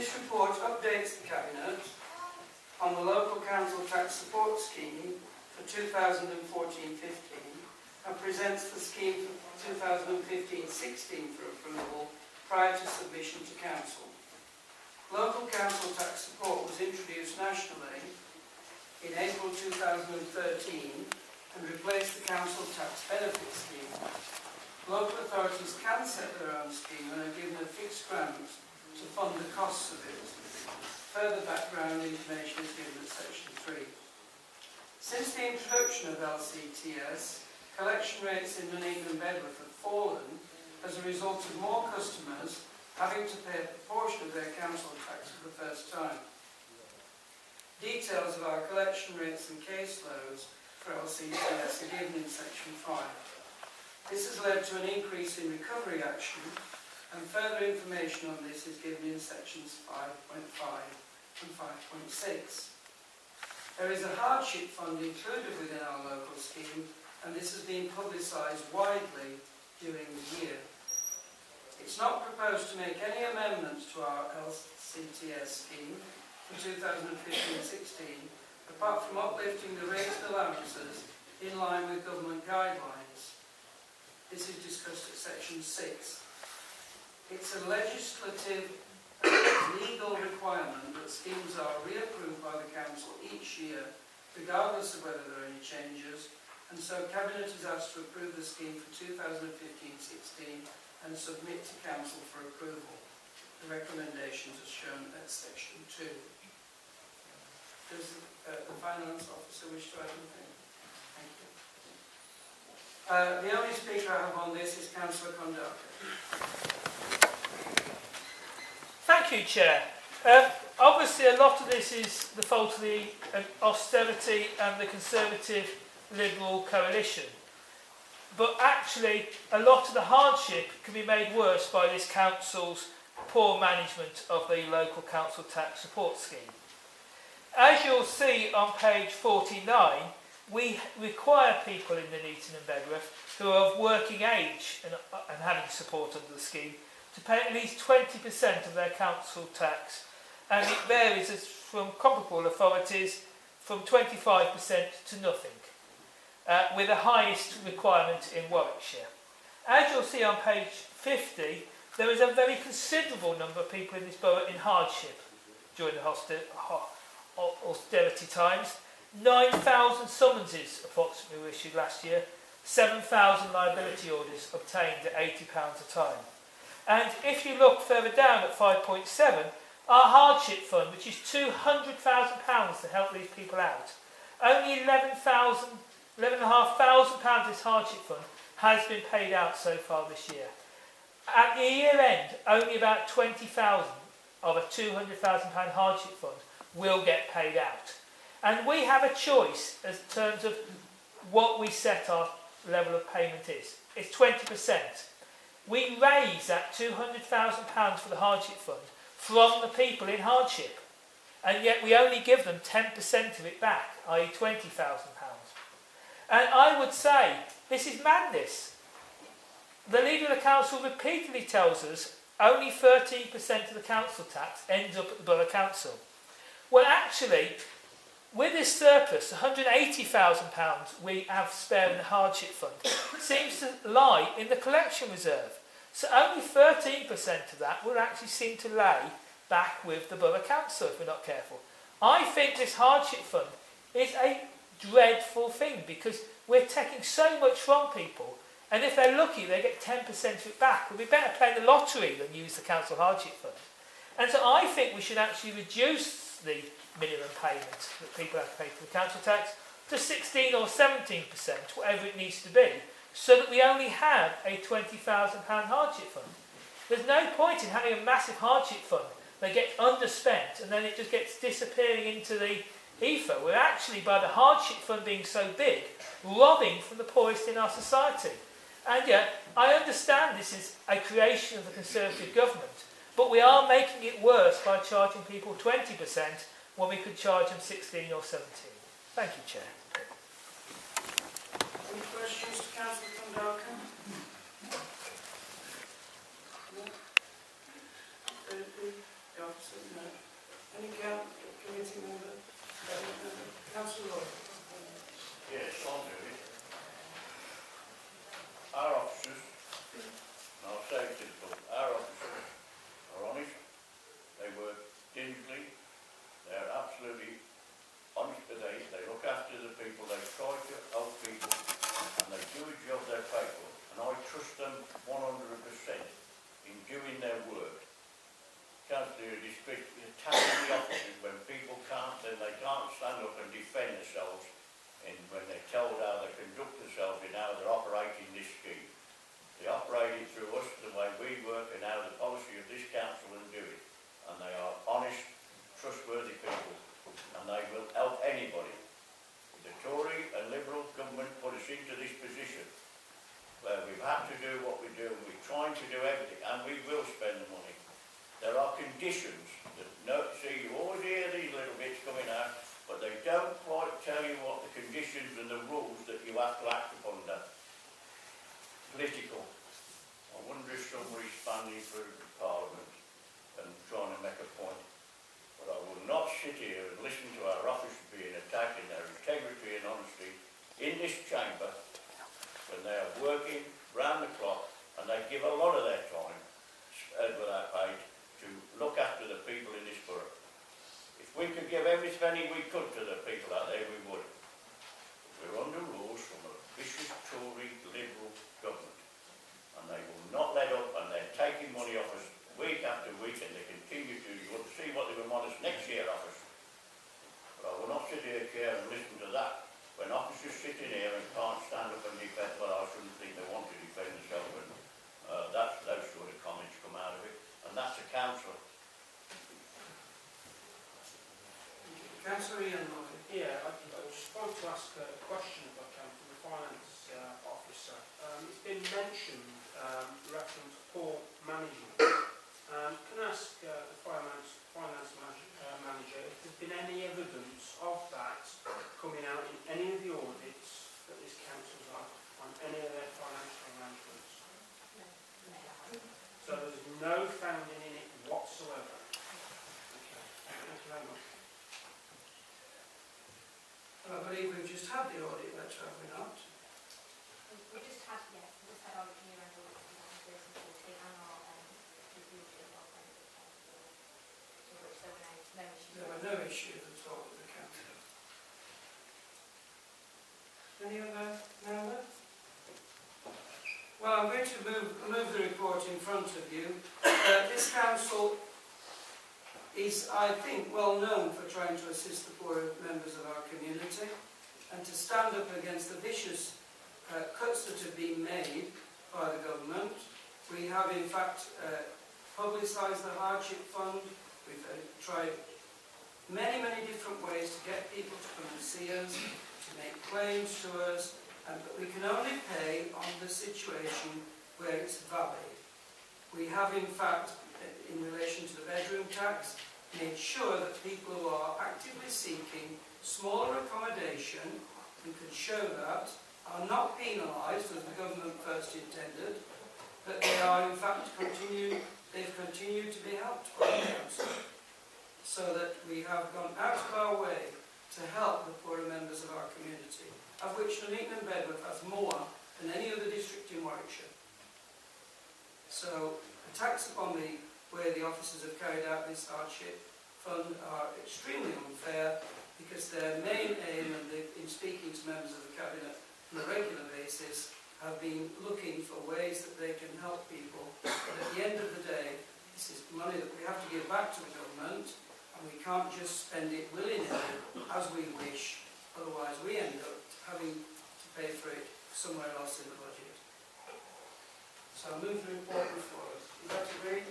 This report updates the Cabinet on the Local Council Tax Support Scheme for 2014-15 and presents the scheme for 2015-16 for approval prior to submission to Council. Local Council Tax Support was introduced nationally in April 2013 and replaced the Council Tax Benefit Scheme. Local authorities can set their own scheme and are given a fixed grant to fund the costs of it. Further background information is given at section 3. Since the introduction of LCTS, collection rates in Nuneaton and Bedworth have fallen as a result of more customers having to pay a proportion of their council tax for the first time. Details of our collection rates and caseloads for LCTS are given in section 5. This has led to an increase in recovery action, and further information on this is given in sections 5.5 and 5.6. There is a hardship fund included within our local scheme, and this has been publicised widely during the year. It's not proposed to make any amendments to our LCTS scheme for 2015-16, apart from uplifting the rates and allowances in line with government guidelines. This is discussed at section 6. It's a legislative legal requirement that schemes are reapproved by the Council each year, regardless of whether there are any changes, and so Cabinet is asked to approve the scheme for 2015-16 and submit to Council for approval. The recommendations are shown at section 2. Does the Finance Officer wish to add anything? Thank you. The only speaker I have on this is Councillor Kondaka. Thank you, Chair. Obviously, a lot of this is the fault of the austerity and the Conservative Liberal coalition. But actually, a lot of the hardship can be made worse by this Council's poor management of the Local Council Tax Support Scheme. As you'll see on page 49, we require people in Nuneaton and Bedworth who are of working age and having support under the scheme to pay at least 20% of their council tax, and it varies from comparable authorities from 25% to nothing, with the highest requirement in Warwickshire. As you'll see on page 50, there is a very considerable number of people in this borough in hardship during the austerity times. 9,000 summonses approximately were issued last year, 7,000 liability orders obtained at £80 a time. And if you look further down at 5.7, our hardship fund, which is £200,000 to help these people out, only £11,500 of this hardship fund has been paid out so far this year. At the year end, only about 20,000 of a £200,000 hardship fund will get paid out. And we have a choice in terms of what we set our level of payment is. It's 20%. We raise that £200,000 for the hardship fund from the people in hardship, and yet we only give them 10% of it back, i.e. £20,000. And I would say this is madness. The Leader of the Council repeatedly tells us only 13% of the council tax ends up at the Borough Council. Well, actually, with this surplus, £180,000 we have spare in the hardship fund seems to lie in the collection reserve. So only 13% of that will actually seem to lay back with the Borough Council if we're not careful. I think this hardship fund is a dreadful thing because we're taking so much from people, and if they're lucky they get 10% of it back. It would be better playing the lottery than use the council hardship fund. And so I think we should actually reduce the minimum payment that people have to pay for the council tax to 16 or 17%, whatever it needs to be, so that we only have a £20,000 hardship fund. There's no point in having a massive hardship fund that gets underspent and then it just gets disappearing into the ether. We're actually, by the hardship fund being so big, robbing from the poorest in our society. And yet, I understand this is a creation of the Conservative government, but we are making it worse by charging people 20% when we could charge them 16 or 17. Thank you, Chair. Any questions to Councillor Kondaka? No? The officer? No. this bit, attacking the officers when people can't, then they can't stand up and defend themselves when they're told how they conduct themselves and how they're operating this scheme. They operate it through us the way we work and how the policy of this council will do it. And they are honest, trustworthy people, and they will help anybody. The Tory and Liberal government put us into this position where we've had to do what we do, and we're trying to do everything, and we will spend the money. There are conditions that, see, you always hear these little bits coming out, but they don't quite tell you what the conditions and the rules that you have to act upon under. Political. I wonder if somebody's standing for Parliament and trying to make a point. But I will not sit here and listen to our officers being attacked in their integrity and honesty in this chamber when they are working round the clock and they give a lot of their time without paid to look after the people in this borough. If we could give every penny we could to the people out there, we would. We're under rules from a vicious Tory Liberal government, and they will not let up, and they're taking money off us week after week, and they continue to. You will see what they will want us next year off us. But I will not sit here, Chair, and listen to that when officers sitting here and can't stand up and defend. Well, I shouldn't think they want to defend themselves, but that's those sort of comments come out of it, and that's a councillor. Councillor Ian Lloyd. Yeah, I just wanted to ask a question if I can from the finance officer. It's been mentioned, reference poor management. Can I ask the finance manager if there's been any evidence of that coming out in any of the audits that this council's had on any of their financial arrangements? So there's no founding in it whatsoever. Okay. Thank you very much. I believe we've just had the audit letter, have we not? We just had, yes, we just had our year-end audit for 2014 and our review of our benefit which there were no issues. There were no issues at all with the council. Any other member? Well, I'm going to move the report in front of you. This council is, I think, well known for trying to assist the poorer members of our community and to stand up against the vicious cuts that have been made by the government. We have, in fact, publicised the hardship fund. We've tried many different ways to get people to come and see us, to make claims to us, but we can only pay on the situation where it's valid. We have, in fact, in relation to the bedroom tax, made sure that people who are actively seeking smaller accommodation, we can show that, are not penalised as the government first intended, but they are in fact they've continued to be helped by the council, so that we have gone out of our way to help the poorer members of our community, of which Nuneaton and Bedworth has more than any other district in Warwickshire. So attacks upon the way the officers have carried out this hardship fund are extremely unfair, because their main aim, and in speaking to members of the Cabinet on a regular basis, have been looking for ways that they can help people. But at the end of the day, this is money that we have to give back to the government, and we can't just spend it willy-nilly as we wish, otherwise we end up having to pay for it somewhere else in the budget. So I'll move the report before us. Is that agreed?